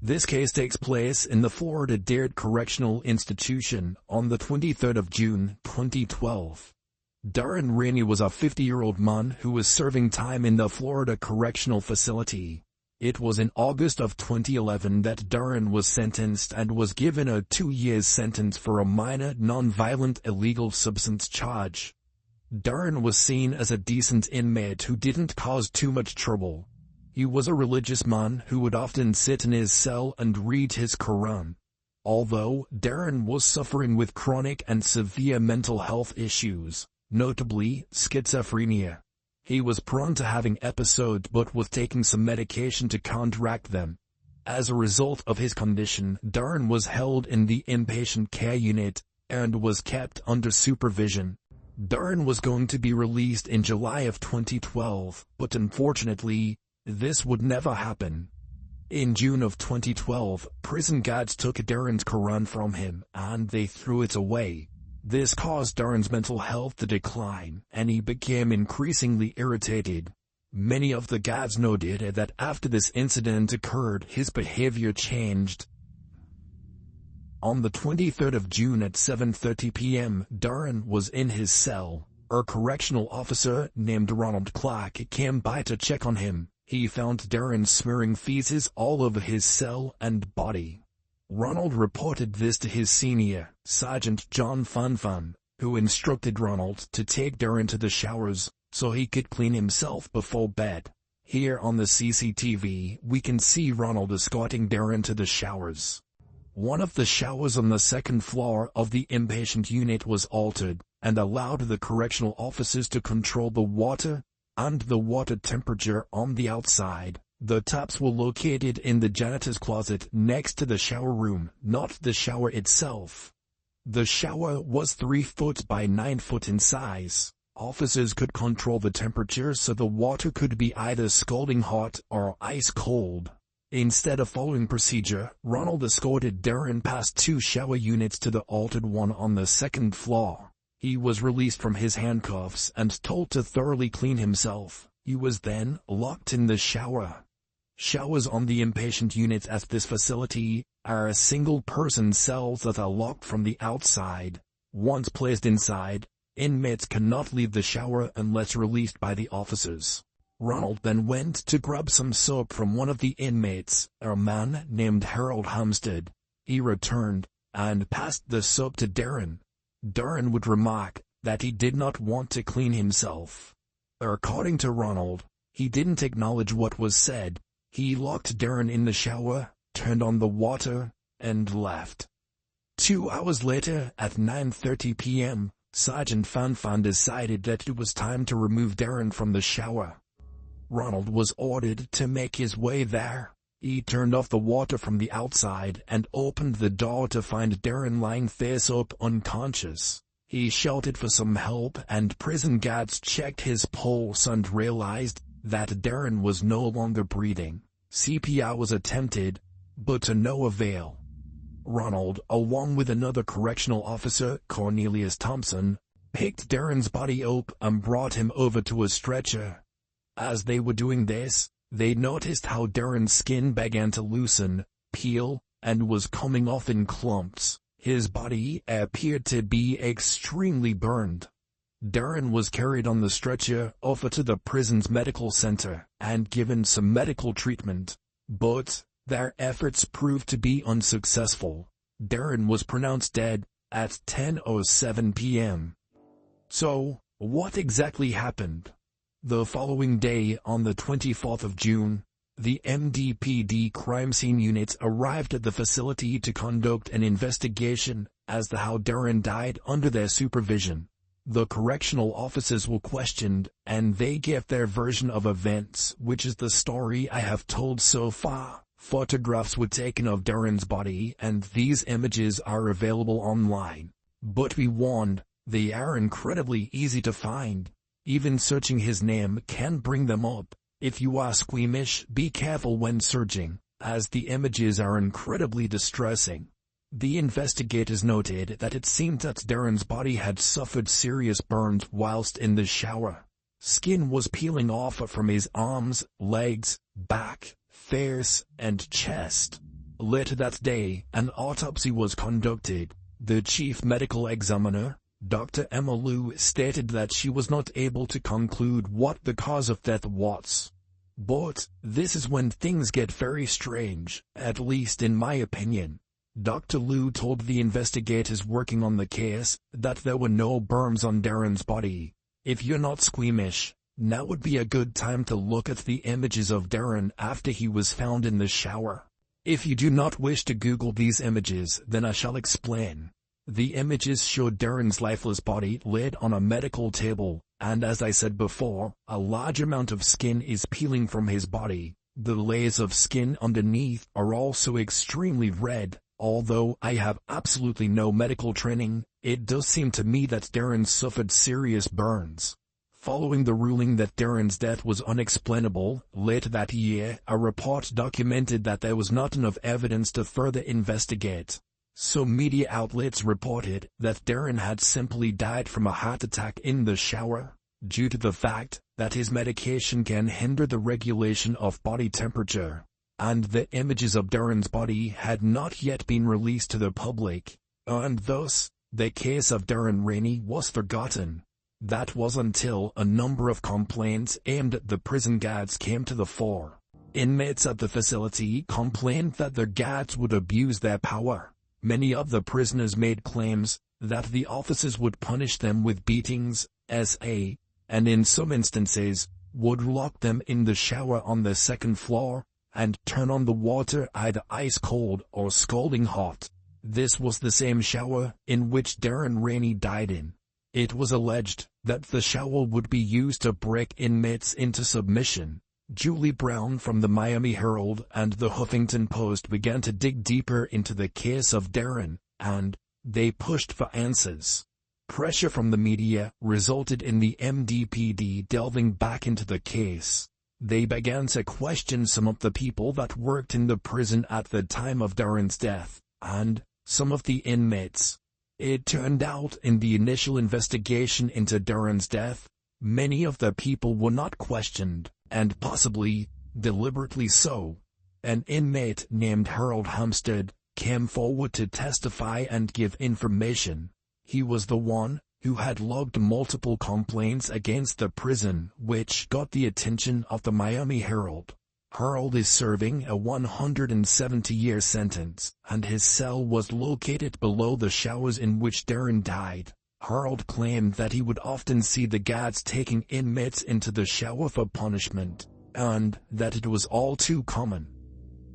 This case takes place in the Florida Dade Correctional Institution on the 23rd of June, 2012. Darren Rainey was a 50-year-old man who was serving time in the Florida Correctional Facility. It was in August of 2011 that Darren was sentenced and was given a 2-year sentence for a minor non-violent illegal substance charge. Darren was seen as a decent inmate who didn't cause too much trouble. He was a religious man who would often sit in his cell and read his Quran. Although Darren was suffering with chronic and severe mental health issues, notably schizophrenia, he was prone to having episodes but was taking some medication to counteract them. As a result of his condition, Darren was held in the inpatient care unit and was kept under supervision. Darren was going to be released in July of 2012, but unfortunately, this would never happen. In June of 2012, prison guards took Darren's Quran from him and they threw it away. This caused Darren's mental health to decline, and he became increasingly irritated. Many of the guards noted that after this incident occurred, his behavior changed. On the 23rd of June at 7:30 p.m., Darren was in his cell. A correctional officer named Ronald Clark came by to check on him. He found Darren smearing feces all over his cell and body. Ronald reported this to his senior, Sergeant John Fanfan, who instructed Ronald to take Darren to the showers so he could clean himself before bed. Here on the CCTV, we can see Ronald escorting Darren to the showers. One of the showers on the second floor of the inpatient unit was altered and allowed the correctional officers to control the water and the water temperature on the outside. The taps were located in the janitor's closet next to the shower room, not the shower itself. The shower was 3 foot by 9 foot in size. Officers could control the temperature so the water could be either scalding hot or ice cold. Instead of following procedure, Ronald escorted Darren past 2 shower units to the altered one on the second floor. He was released from his handcuffs and told to thoroughly clean himself. He was then locked in the shower. Showers on the inpatient units at this facility are single-person cells that are locked from the outside. Once placed inside, inmates cannot leave the shower unless released by the officers. Ronald then went to grab some soap from one of the inmates, a man named Harold Hamstead. He returned and passed the soap to Darren. Darren would remark that he did not want to clean himself. According to Ronald, he didn't acknowledge what was said. He locked Darren in the shower, turned on the water, and left. 2 hours later, at 9:30 p.m., Sergeant Fanfan decided that it was time to remove Darren from the shower. Ronald was ordered to make his way there. He turned off the water from the outside and opened the door to find Darren lying face up unconscious. He shouted for some help and prison guards checked his pulse and realized that Darren was no longer breathing. CPR was attempted, but to no avail. Ronald, along with another correctional officer, Cornelius Thompson, picked Darren's body up and brought him over to a stretcher. As they were doing this, they noticed how Darren's skin began to loosen, peel, and was coming off in clumps. His body appeared to be extremely burned. Darren was carried on the stretcher over to the prison's medical center and given some medical treatment, but their efforts proved to be unsuccessful. Darren was pronounced dead at 10:07 p.m. So, what exactly happened? The following day, on the 24th of June, the MDPD crime scene unit arrived at the facility to conduct an investigation as to how Darren died under their supervision. The correctional officers were questioned, and they gave their version of events, which is the story I have told so far. Photographs were taken of Darren's body, and these images are available online. But be warned, they are incredibly easy to find. Even searching his name can bring them up. If you are squeamish, be careful when searching, as the images are incredibly distressing. The investigators noted that it seemed that Darren's body had suffered serious burns whilst in the shower. Skin was peeling off from his arms, legs, back, face, and chest. Later that day, an autopsy was conducted. The chief medical examiner, Dr. Emma Liu, stated that she was not able to conclude what the cause of death was. But this is when things get very strange, at least in my opinion. Dr. Liu told the investigators working on the case that there were no burns on Darren's body. If you're not squeamish, now would be a good time to look at the images of Darren after he was found in the shower. If you do not wish to Google these images, then I shall explain. The images showed Darren's lifeless body laid on a medical table, and as I said before, a large amount of skin is peeling from his body. The layers of skin underneath are also extremely red. Although I have absolutely no medical training, it does seem to me that Darren suffered serious burns. Following the ruling that Darren's death was unexplainable, later that year, a report documented that there was not enough evidence to further investigate. So media outlets reported that Darren had simply died from a heart attack in the shower, due to the fact that his medication can hinder the regulation of body temperature. And the images of Darren's body had not yet been released to the public, and thus, the case of Darren Rainey was forgotten. That was until a number of complaints aimed at the prison guards came to the fore. Inmates at the facility complained that the guards would abuse their power. Many of the prisoners made claims that the officers would punish them with beatings, and in some instances, would lock them in the shower on the second floor, and turn on the water either ice cold or scalding hot. This was the same shower in which Darren Rainey died in. It was alleged that the shower would be used to break inmates into submission. Julie Brown from the Miami Herald and the Huffington Post began to dig deeper into the case of Darren, and they pushed for answers. Pressure from the media resulted in the MDPD delving back into the case. They began to question some of the people that worked in the prison at the time of Darren's death, and some of the inmates. It turned out in the initial investigation into Darren's death, many of the people were not questioned, and possibly, deliberately so. An inmate named Harold Hampstead came forward to testify and give information. He was the one who had logged multiple complaints against the prison, which got the attention of the Miami Herald. Harold is serving a 170-year sentence, and his cell was located below the showers in which Darren died. Harold claimed that he would often see the guards taking inmates into the shower for punishment, and that it was all too common.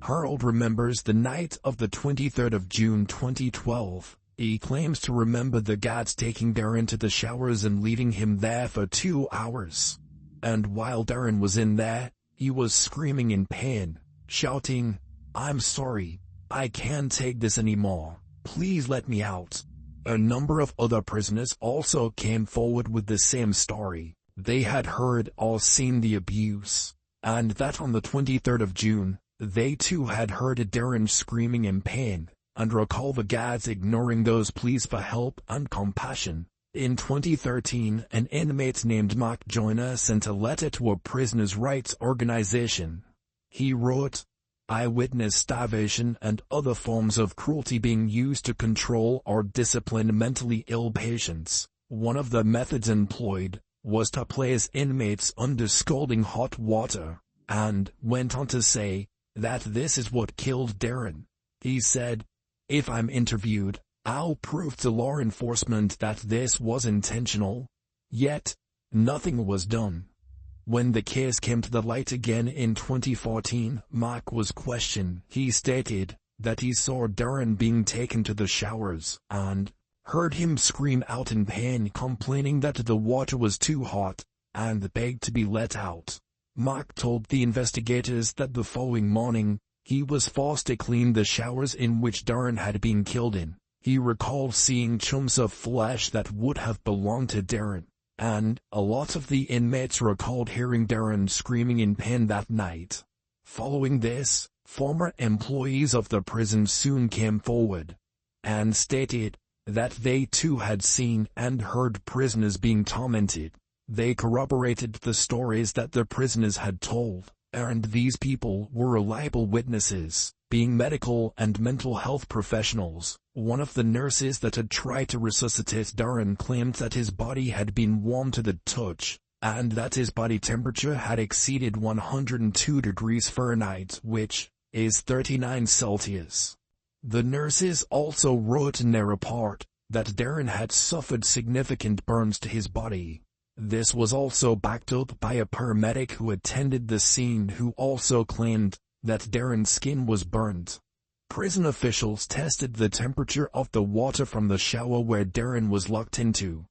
Harold remembers the night of the 23rd of June 2012. He claims to remember the guards taking Darren to the showers and leaving him there for 2 hours. And while Darren was in there, he was screaming in pain, shouting, "I'm sorry, I can't take this anymore, please let me out." A number of other prisoners also came forward with the same story. They had heard or seen the abuse, and that on the 23rd of June, they too had heard Darren screaming in pain, and recall the guards ignoring those pleas for help and compassion. In 2013, an inmate named Mark Joyner sent a letter to a prisoners' rights organization. He wrote, "I witnessed starvation and other forms of cruelty being used to control or discipline mentally ill patients. One of the methods employed was to place inmates under scalding hot water," and went on to say that this is what killed Darren. He said, "If I'm interviewed, I'll prove to law enforcement that this was intentional." Yet, nothing was done. When the case came to the light again in 2014, Mark was questioned. He stated that he saw Darren being taken to the showers, and heard him scream out in pain, complaining that the water was too hot, and begged to be let out. Mark told the investigators that the following morning, he was forced to clean the showers in which Darren had been killed in. He recalled seeing chunks of flesh that would have belonged to Darren, and a lot of the inmates recalled hearing Darren screaming in pain that night. Following this, former employees of the prison soon came forward, and stated that they too had seen and heard prisoners being tormented. They corroborated the stories that the prisoners had told, and these people were reliable witnesses. being medical and mental health professionals. One of the nurses that had tried to resuscitate Darren claimed that his body had been warm to the touch, and that his body temperature had exceeded 102 degrees Fahrenheit, which is 39 Celsius. The nurses also wrote in their report that Darren had suffered significant burns to his body. This was also backed up by a paramedic who attended the scene, who also claimed that Darren's skin was burned. Prison officials tested the temperature of the water from the shower where Darren was locked into,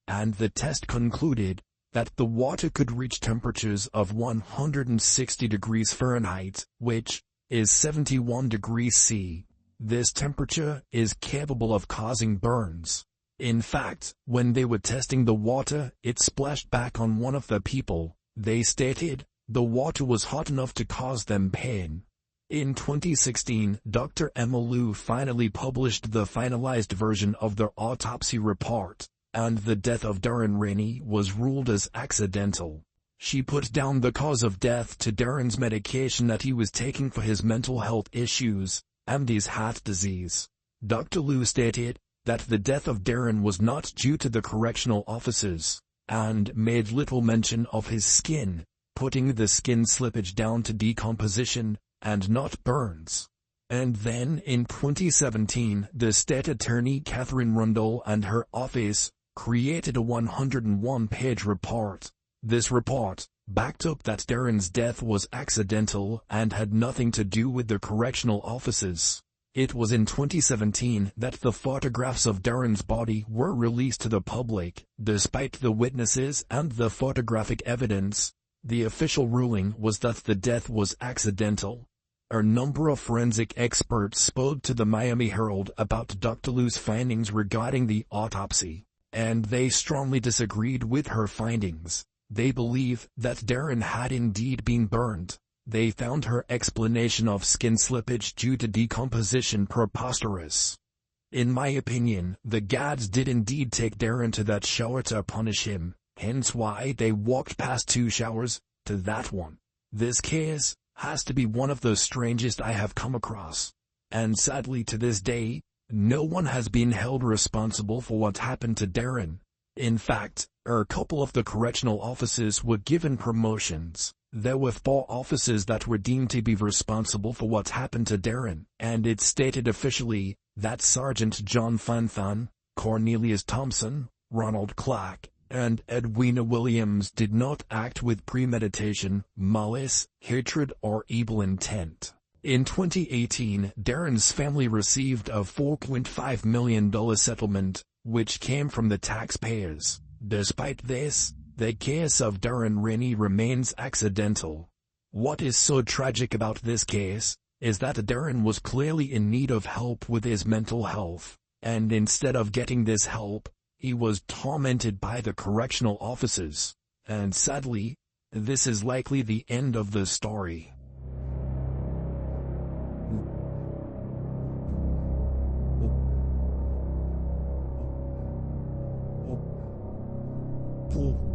and the test concluded that the water could reach temperatures of 160 degrees Fahrenheit, which is 71 degrees C. This temperature is capable of causing burns. In fact, when they were testing the water, it splashed back on one of the people. They stated the water was hot enough to cause them pain. In 2016, Dr. Emma Liu finally published the finalized version of their autopsy report, and the death of Darren Rainey was ruled as accidental. She put down the cause of death to Darren's medication that he was taking for his mental health issues and his heart disease. Dr. Liu stated that the death of Darren was not due to the correctional officers, and made little mention of his skin, putting the skin slippage down to decomposition and not burns. And then in 2017, the state attorney Catherine Rundle and her office created a 101-page report. This report backed up that Darren's death was accidental and had nothing to do with the correctional officers. It was in 2017 that the photographs of Darren's body were released to the public. Despite the witnesses and the photographic evidence, the official ruling was that the death was accidental. A number of forensic experts spoke to the Miami Herald about Dr. Liu's findings regarding the autopsy, and they strongly disagreed with her findings. They believe that Darren had indeed been burned. They found her explanation of skin slippage due to decomposition preposterous. In my opinion, the guards did indeed take Darren to that shower to punish him, hence why they walked past 2 showers to that one. This case has to be one of the strangest I have come across, and sadly to this day, no one has been held responsible for what happened to Darren. In fact, a couple of the correctional officers were given promotions. There were 4 officers that were deemed to be responsible for what happened to Darren, and it stated officially that Sergeant John Fanthan, Cornelius Thompson, Ronald Clark, and Edwina Williams did not act with premeditation, malice, hatred, or evil intent. In 2018, Darren's family received a $4.5 million settlement, which came from the taxpayers. Despite this, the case of Darren Rainey remains accidental. What is so tragic about this case is that Darren was clearly in need of help with his mental health, and instead of getting this help, he was tormented by the correctional officers. And sadly, this is likely the end of the story. Cool.